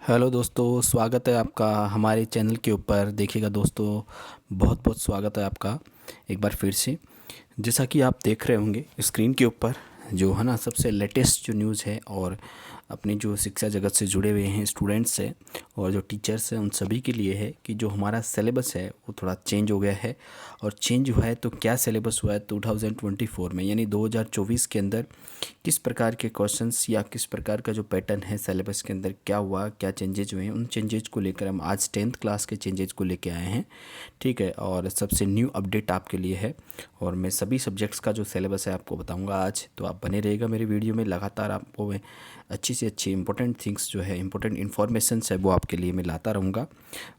Hello दोस्तों, स्वागत है आपका हमारे चैनल के ऊपर। देखिएगा दोस्तों, बहुत बहुत स्वागत है आपका एक बार फिर से। जैसा कि आप देख रहे होंगे स्क्रीन के ऊपर जो है ना, सबसे लेटेस्ट जो न्यूज़ है और अपनी जो शिक्षा जगत से जुड़े हुए हैं स्टूडेंट्स हैं और जो टीचर्स हैं उन सभी के लिए है कि जो हमारा सिलेबस है वो थोड़ा चेंज हो गया है। और चेंज हुआ है तो क्या सिलेबस हुआ है 2024 में, यानी 2024 के अंदर किस प्रकार के क्वेश्चंस या किस प्रकार का जो पैटर्न है सिलेबस के अंदर क्या हुआ, क्या चेंजेज हुए हैं, उन चेंजेज को लेकर हम आज 10th क्लास के चेंजेज को लेकर आए हैं। ठीक है, और सबसे न्यू अपडेट आपके लिए है और मैं सभी सब्जेक्ट्स का जो सिलेबस है आपको बताऊंगा आज। तो आप बने रहेगा मेरे वीडियो में, लगातार आपको मैं अच्छी से अच्छी इंपॉर्टेंट थिंग्स जो है, इंपॉर्टेंट इन्फॉर्मेशंस है वो आपके लिए मैं लाता रहूँगा।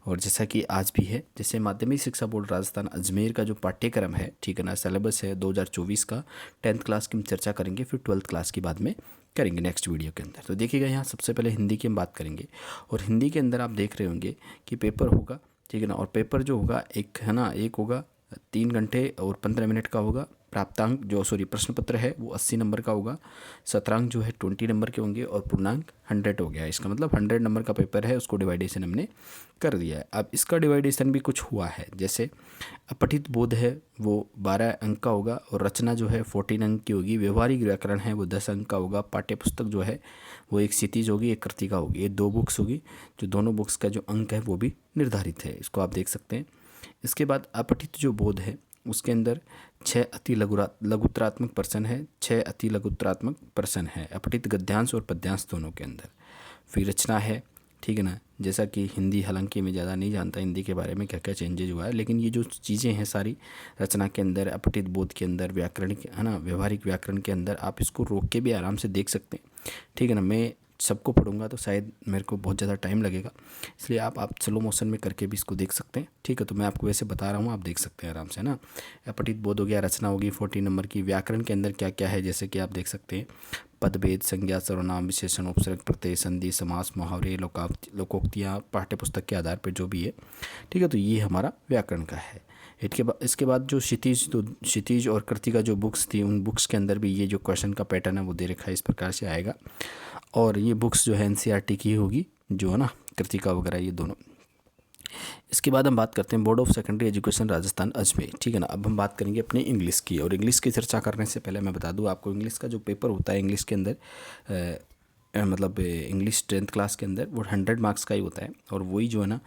और जैसा कि आज भी है, जैसे माध्यमिक शिक्षा बोर्ड राजस्थान अजमेर का जो पाठ्यक्रम है, ठीक है ना, सिलेबस है 2024 का 10th क्लास की हम चर्चा करेंगे, फिर 12th क्लास की बाद में करेंगे नेक्स्ट वीडियो के अंदर। तो देखिएगा यहाँ सबसे पहले हिंदी की हम बात करेंगे और हिंदी के अंदर आप देख रहे होंगे कि पेपर होगा, ठीक है ना। और पेपर जो होगा एक है ना, एक होगा 3 घंटे और 15 मिनट का होगा। प्राप्तांक जो प्रश्न पत्र है वो 80 नंबर का होगा। शतरांक जो है 20 नंबर के होंगे और पूर्णांक 100 हो गया है। इसका मतलब 100 नंबर का पेपर है, उसको डिवाइडेशन हमने कर दिया है। अब इसका डिवाइडेशन भी कुछ हुआ है, जैसे अपठित बोध है वो 12 अंक का होगा और रचना जो है 14 अंक की होगी। व्यवहारिक व्याकरण है वो 10 अंक का होगा। पाठ्य पुस्तक जो है वो एक क्षितिज होगी, एक कृतिका होगी। ये 2 बुक्स होगी, जो दोनों बुक्स का जो अंक है वो भी निर्धारित है, इसको आप देख सकते हैं। इसके बाद अपठित जो बोध है उसके अंदर 6 अति लघुत्रात्मक प्रश्न है, 6 अति लघुत्रात्मक प्रश्न है अपठित गद्यांश और पद्यांश दोनों के अंदर। फिर रचना है, ठीक है ना। जैसा कि हिंदी, हालांकि मैं ज़्यादा नहीं जानता हिंदी के बारे में क्या क्या चेंजेज हुआ है, लेकिन ये जो चीज़ें हैं सारी रचना के अंदर, अपठित बोध के अंदर, व्याकरण है ना, व्यवहारिक व्याकरण के अंदर, आप इसको रोक के भी आराम से देख सकते हैं, ठीक है ना। मैं सबको पढ़ूंगा तो शायद मेरे को बहुत ज़्यादा टाइम लगेगा, इसलिए आप स्लो मोशन में करके भी इसको देख सकते हैं, ठीक है। तो मैं आपको वैसे बता रहा हूँ, आप देख सकते हैं आराम से ना। अपठित बोध हो गया, रचना होगी 14 नंबर की। व्याकरण के अंदर क्या क्या है, जैसे कि आप देख सकते हैं पदभेद, संज्ञा, सर्वनाम, विशेषण, उपसर्ग, प्रत्यय, संधि, समास, मुहावरे, लोकोक्तियाँ पाठ्य पुस्तक के आधार पर जो भी है, ठीक है। तो ये हमारा व्याकरण का है। इसके बाद जो क्षितिज और कृतिका जो बुक्स थी, उन बुक्स के अंदर भी ये जो क्वेश्चन का पैटर्न है वो दे रखा है, इस प्रकार से आएगा। और ये बुक्स जो है एनसीईआरटी की होगी, जो है ना, कृतिका वगैरह ये दोनों। इसके बाद हम बात करते हैं board of secondary education Rajasthan Ajmer, ठीक है ना। अब हम बात करेंगे अपनी इंग्लिश की, और इंग्लिश की चर्चा करने से पहले मैं बता दूं आपको, इंग्लिश का जो पेपर होता है इंग्लिश के अंदर मतलब इंग्लिश 10th क्लास के अंदर वो 100 मार्क्स का ही होता है। और वही जो है ना,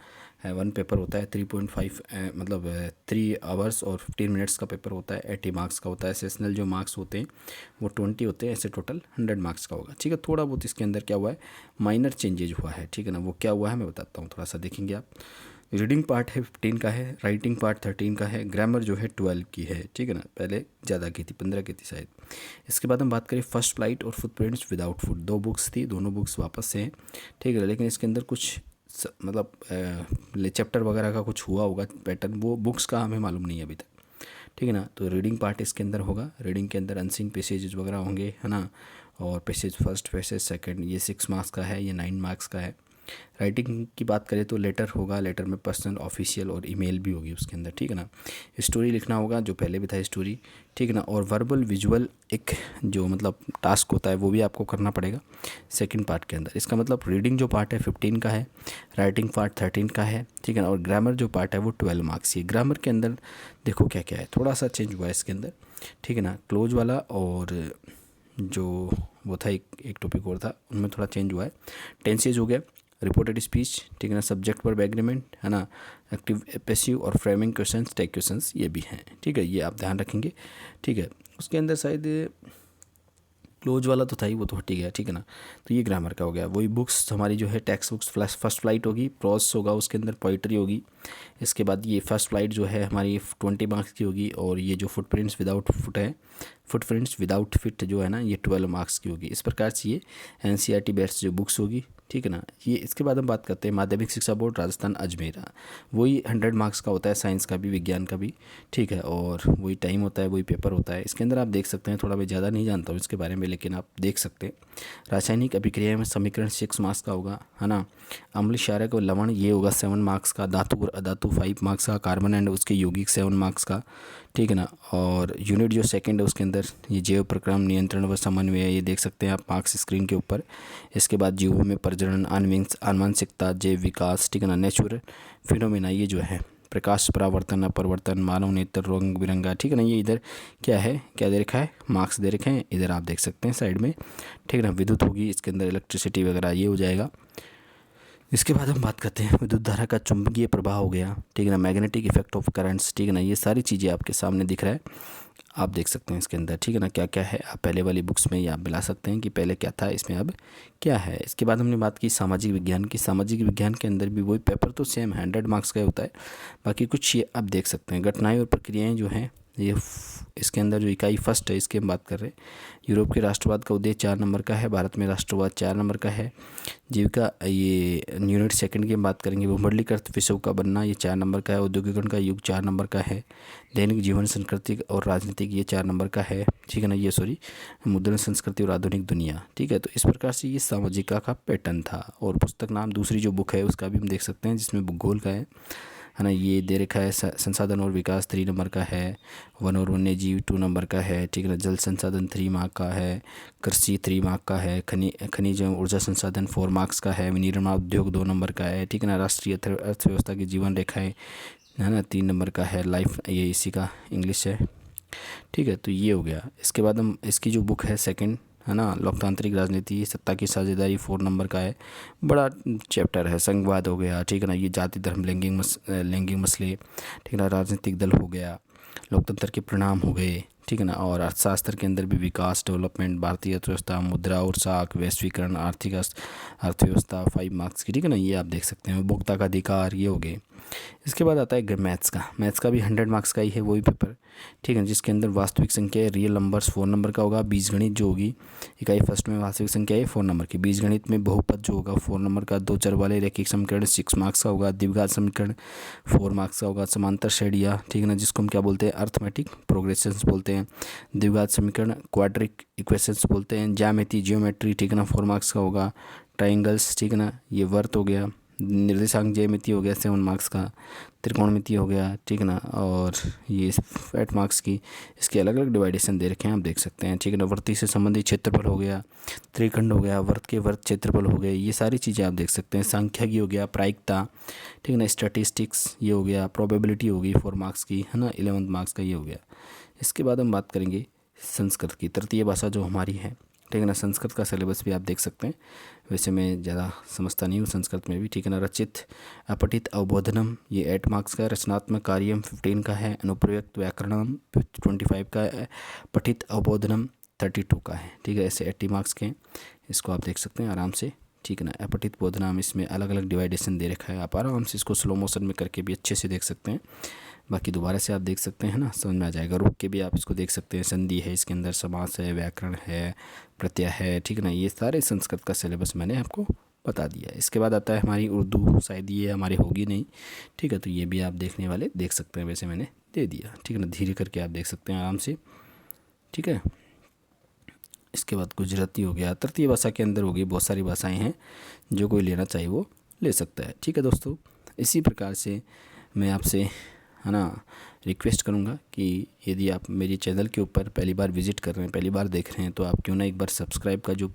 वन पेपर होता है 3.5 मतलब 3 आवर्स और 15 मिनट्स का पेपर होता है, 80 मार्क्स का होता है। सेशनल जो मार्क्स होते हैं वो 20 होते हैं, ऐसे टोटल 100 मार्क्स का होगा, ठीक है। थोड़ा बहुत इसके अंदर क्या हुआ है, माइनर चेंजेज हुआ है, ठीक है ना। वो क्या हुआ है मैं बताता हूँ, थोड़ा सा देखेंगे आप। रीडिंग पार्ट है 15 का है, राइटिंग पार्ट 13 का है, ग्रामर जो है 12 की है, ठीक है ना। पहले ज़्यादा की थी, 15 की थी शायद। इसके बाद हम बात करें फर्स्ट फ्लाइट और फुटप्रिंट्स विदाउट फुट, 2 बुक्स थी, दोनों बुक्स वापस से हैं, ठीक है। लेकिन इसके अंदर कुछ मतलब चैप्टर वगैरह का कुछ हुआ होगा पैटर्न, वो बुक्स का हमें मालूम नहीं है अभी तक, ठीक है ना। तो रीडिंग पार्ट इसके अंदर होगा, रीडिंग के अंदर अनसीन पैसेजेस वगैरह होंगे, है ना। और पैसेज फर्स्ट, पैसेज सेकंड, ये 6 मार्क्स का है, ये 9 मार्क्स का है। राइटिंग की बात करें तो लेटर होगा, लेटर में पर्सनल, ऑफिशियल और ईमेल भी होगी उसके अंदर, ठीक है ना। स्टोरी लिखना होगा, जो पहले भी था स्टोरी, ठीक है ना। और वर्बल विजुअल एक जो मतलब टास्क होता है वो भी आपको करना पड़ेगा सेकंड पार्ट के अंदर। इसका मतलब रीडिंग जो पार्ट है 15 का है, राइटिंग पार्ट 13 का है, ठीक है ना। और ग्रामर जो पार्ट है वो 12 मार्क्स की। ग्रामर के अंदर देखो क्या क्या है, थोड़ा सा चेंज हुआ है इसके अंदर, ठीक है ना। क्लोज वाला और जो वो था एक टॉपिक और था, उनमें थोड़ा चेंज हुआ है। टेंसेज हो गया, रिपोर्टेड स्पीच, ठीक है ना, सब्जेक्ट वर्ब एग्रीमेंट, है ना, एक्टिव पैसिव और फ्रेमिंग क्वेश्चंस, टेक क्वेश्चंस, ये भी हैं, ठीक है। ये आप ध्यान रखेंगे, ठीक है। उसके अंदर शायद क्लोज वाला तो था ही, वो तो हट ही गया, ठीक है ना। तो ये ग्रामर का हो गया। वही बुक्स हमारी जो है टेक्स्ट बुक्स, फर्स्ट फ्लाइट होगी, प्रोस होगा, उसके अंदर पोइट्री होगी। इसके बाद ये फर्स्ट फ्लाइट जो है हमारी 20 मार्क्स की होगी। और ये जो फुटप्रिंट्स विदाउट फुट है, फुटप्रिंट्स विदाउट फिट जो है ना, ये 12 मार्क्स की होगी। इस प्रकार से ये एनसीईआरटी बेस्ड जो बुक्स होगी, ठीक है ना। ये इसके बाद हम बात करते हैं माध्यमिक शिक्षा बोर्ड राजस्थान अजमेर, वही 100 मार्क्स का होता है, साइंस का भी, विज्ञान का भी, ठीक है। और वही टाइम होता है, वही पेपर होता है। इसके अंदर आप देख सकते हैं, थोड़ा मैं ज़्यादा नहीं जानता हूँ इसके बारे में, लेकिन आप देख सकते हैं। रासायनिक अभिक्रिया में समीकरण 6 मार्क्स का होगा, है ना। अम्ल क्षारक और लवण ये होगा 7 मार्क्स का। धातु और अधातु 5 मार्क्स का। कार्बन एंड उसके यौगिक 7 मार्क्स का, ठीक है ना। और यूनिट जो सेकंड है उसके अंदर अंदर ये जैव प्रक्रम नियंत्रण व समन्वय, ये देख सकते हैं आप मार्क्स स्क्रीन के ऊपर। इसके बाद जीवों में प्रजनन, आनुवंशिकता, जैव विकास, ठीक है ना, नेचुरल फिनोमिना, ये जो है प्रकाश परावर्तन, अपरिवर्तन, मानव नेत्र, रंग बिरंगा, ठीक है ना। ये इधर क्या है, क्या दे रखा है, मार्क्स दे रखे हैं, इधर आप देख सकते हैं साइड में, ठीक है ना। विद्युत होगी इसके अंदर, इलेक्ट्रिसिटी वगैरह ये हो जाएगा। इसके बाद हम बात करते हैं विद्युत धारा का चुंबकीय प्रभाव हो गया, ठीक है ना, मैग्नेटिक इफेक्ट ऑफ करंट्स, ठीक है ना। ये सारी चीज़ें आपके सामने दिख रहा है, आप देख सकते हैं इसके अंदर, ठीक है ना, क्या क्या है। आप पहले वाली बुक्स में ये आप मिला सकते हैं कि पहले क्या था, इसमें अब क्या है। इसके बाद हमने बात की सामाजिक विज्ञान की। सामाजिक विज्ञान के अंदर भी वही पेपर तो सेम 100 मार्क्स का होता है, बाकी कुछ ये आप देख सकते हैं। घटनाएं और प्रक्रियाएं जो हैं, ये इसके अंदर जो इकाई फर्स्ट है इसकी हम बात कर रहे हैं। यूरोप के राष्ट्रवाद का उद्देश्य 4 नंबर का है, भारत में राष्ट्रवाद 4 नंबर का है। जीविका, ये यूनिट सेकंड की हम बात करेंगे। भूमंडलीकृत विश्व का बनना, ये 4 नंबर का है। औद्योगिकरण का युग 4 नंबर का है। दैनिक जीवन, सांस्कृतिक और राजनीतिक, ये 4 नंबर का है, ठीक है ना। ये सॉरी, मुद्रण संस्कृति और आधुनिक दुनिया, ठीक है। तो इस प्रकार से ये सामाजिका का पैटर्न था। और पुस्तक नाम दूसरी जो बुक है उसका भी हम देख सकते हैं, जिसमें भूगोल का है ना, ये दे रखा है। संसाधन और विकास 3 नंबर का है। वन और वन्य जीव 2 नंबर का है, ठीक है ना। जल संसाधन 3 मार्क का है। कृषि 3 मार्क का है। खनिज एवं ऊर्जा संसाधन 4 मार्क्स का है। विनिर्माण उद्योग 2 नंबर का है, ठीक है ना। राष्ट्रीय अर्थव्यवस्था की जीवन रेखाएं, है ना, 3 नंबर का है। लाइफ, ये इसी का इंग्लिश है, ठीक है। तो ये हो गया। इसके बाद हम इसकी जो बुक है सेकंड, है ना, लोकतांत्रिक राजनीति, सत्ता की साझेदारी 4 नंबर का है। बड़ा चैप्टर है। संघवाद हो गया, ठीक है ना। ये जाति धर्म लैंगिक मसले, ठीक है ना। राजनीतिक दल हो गया। लोकतंत्र के परिणाम हो गए, ठीक है ना। और अर्थशास्त्र के अंदर भी विकास, डेवलपमेंट, भारतीय अर्थव्यवस्था, मुद्रा और साख, वैश्वीकरण, आर्थिक अर्थव्यवस्था 5 मार्क्स की, ठीक है ना। ये आप देख सकते हैं। उपभोक्ता का अधिकार, ये हो गए। इसके बाद आता है मैथ्स का भी 100 मार्क्स का ही है वही पेपर, ठीक है, जिसके अंदर वास्तविक संख्या, रियल नंबर्स 4 नंबर का होगा। बीजगणित जो होगी इकाई फर्स्ट में, वास्तविक संख्या है 4 नंबर की। बीजगणित में बहुपद जो होगा 4 नंबर का। 2 चर वाले रैखिक समीकरण 6 मार्क्स का होगा। द्विघात समीकरण 4 मार्क्स का होगा। समांतर श्रेणियाँ, ठीक है ना, जिसको हम क्या बोलते हैं, अर्थमेटिक प्रोग्रेशंस बोलते हैं। द्विघात समीकरण क्वाड्रिक इक्वेशंस बोलते हैं। जियोमेट्री, ठीक है ना, 4 मार्क्स का होगा। ट्राइंगल्स, ठीक है ना, ये वर्त हो गया। निर्देशांक ज्यामिति हो गया 7 मार्क्स का। त्रिकोणमिति हो गया, ठीक है ना। और ये 8 मार्क्स की इसके अलग अलग डिवाइडेशन दे रखे हैं, आप देख सकते हैं, ठीक है ना। वृत्ति से संबंधित क्षेत्रफल हो गया। त्रिखंड हो गया। वर्त के वर्त क्षेत्रफल हो गए, ये सारी चीज़ें आप देख सकते हैं। सांख्यिकी हो गया। प्रायिकता, ठीक है ना। स्टैटिस्टिक्स, ये हो गया। प्रोबेबिलिटी हो गई 4 मार्क्स की, है ना। 11 मार्क्स का ये हो गया। इसके बाद हम बात करेंगे संस्कृत की, तृतीय भाषा जो हमारी है, ठीक है ना। संस्कृत का सिलेबस भी आप देख सकते हैं। वैसे मैं ज़्यादा समझता नहीं हूँ संस्कृत में भी, ठीक है ना। रचित, अपठित, अवबोधनम, ये 8 मार्क्स का है। रचनात्मक कार्यम 15 का है। अनुप्रयुक्त व्याकरणम 25 का है। पठित अवबोधनम 32 का है, ठीक है। ऐसे 80 मार्क्स के हैं। इसको आप देख सकते हैं आराम से, ठीक है ना। अपठित बोधनाम, इसमें अलग अलग डिवाइडेशन दे रखा है, आप आराम से इसको स्लो मोशन में करके भी अच्छे से देख सकते हैं। बाकी दोबारा से आप देख सकते हैं ना, समझ में आ जाएगा। रुक के भी आप इसको देख सकते हैं। संधि है इसके अंदर, समास है, व्याकरण है, प्रत्यय है, ठीक है ना। ये सारे संस्कृत का सिलेबस मैंने आपको बता दिया। इसके बाद आता है हमारी उर्दू, शायद ये हमारी होगी नहीं, ठीक है। तो ये भी आप देखने वाले देख सकते हैं, वैसे मैंने दे दिया, ठीक है ना। धीरे करके आप देख सकते हैं आराम से, ठीक है। इसके बाद गुजराती हो गया। तृतीय भाषा के अंदर होगी, बहुत सारी भाषाएं हैं, जो कोई लेना चाहिए वो ले सकता है, ठीक है दोस्तों। इसी प्रकार से मैं आपसे, है ना, रिक्वेस्ट करूँगा कि यदि आप मेरी चैनल के ऊपर पहली बार विजिट कर रहे हैं, पहली बार देख रहे हैं, तो आप क्यों ना एक बार सब्सक्राइब का जो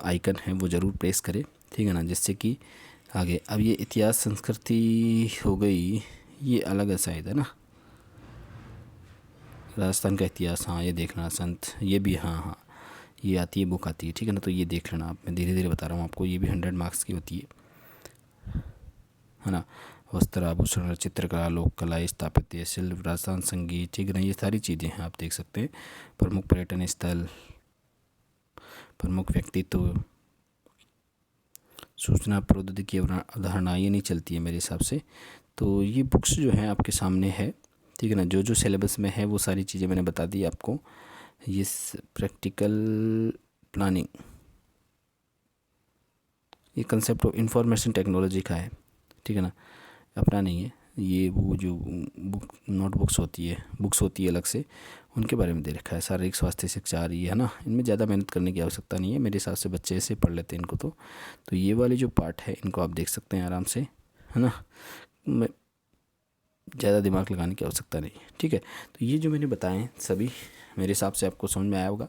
आइकन है वो ज़रूर प्रेस करें, ठीक है ना, जिससे कि आगे। अब ये इतिहास संस्कृति हो गई, ये अलग है शायद, है ना। राजस्थान का इतिहास, हाँ ये देखना। संत, ये भी, हाँ हाँ ये आती है, बुक आती है, ठीक है ना। तो ये देख लेना आप, मैं धीरे धीरे बता रहा हूँ आपको। ये भी 100 मार्क्स की होती है ना। वस्त्र आभूषण, चित्रकला, लोक कला, स्थापत्य शिल्प, राजस्थान संगीत, ठीक है ना। ये सारी चीज़ें हैं, आप देख सकते हैं। प्रमुख पर्यटन स्थल, प्रमुख व्यक्तित्व, सूचना प्रौद्योगिकी अवधारणा, ये नहीं चलती है मेरे हिसाब से। तो ये बुक्स जो हैं आपके सामने है, ठीक है ना। जो जो सिलेबस में है वो सारी चीज़ें मैंने बता दी आपको। ये प्रैक्टिकल प्लानिंग, ये कंसेप्ट ऑफ इंफॉर्मेशन टेक्नोलॉजी का है, ठीक है ना, अपना नहीं है। ये वो जो बुक नोटबुक्स होती है, बुक्स होती है अलग से, उनके बारे में दे रखा है। शारीरिक स्वास्थ्य शिक्षा, ये है ना, इनमें ज़्यादा मेहनत करने की आवश्यकता नहीं है मेरे हिसाब से, बच्चे ऐसे पढ़ लेते हैं इनको। तो ये वाले जो पार्ट है इनको आप देख सकते हैं आराम से, है ना। ज़्यादा दिमाग लगाने की आवश्यकता नहीं है, ठीक है। तो ये जो मैंने बताए सभी मेरे हिसाब से आपको समझ में आया होगा,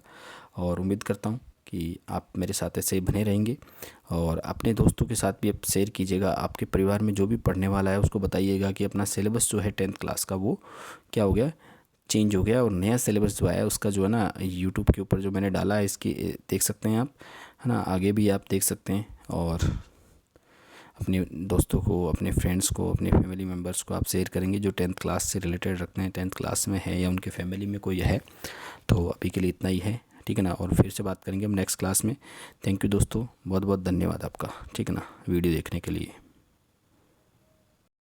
और उम्मीद करता हूँ कि आप मेरे साथ ऐसे ही बने रहेंगे। और अपने दोस्तों के साथ भी आप शेयर कीजिएगा, आपके परिवार में जो भी पढ़ने वाला है उसको बताइएगा कि अपना सिलेबस जो है 10th क्लास का वो क्या हो गया, चेंज हो गया, और नया सिलेबस जो आया उसका जो है ना यूट्यूब के ऊपर जो मैंने डाला है इसकी देख सकते हैं आप, है ना, आगे भी आप देख सकते हैं। और अपने दोस्तों को, अपने फ्रेंड्स को, अपने फैमिली मेम्बर्स को आप शेयर करेंगे जो 10th क्लास से रिलेटेड रखते हैं, 10th क्लास में है या उनके फैमिली में कोई है। तो अभी के लिए इतना ही है, ठीक है ना, और फिर से बात करेंगे हम नेक्स्ट क्लास में। थैंक यू दोस्तों, बहुत बहुत धन्यवाद आपका, ठीक है ना, वीडियो देखने के लिए।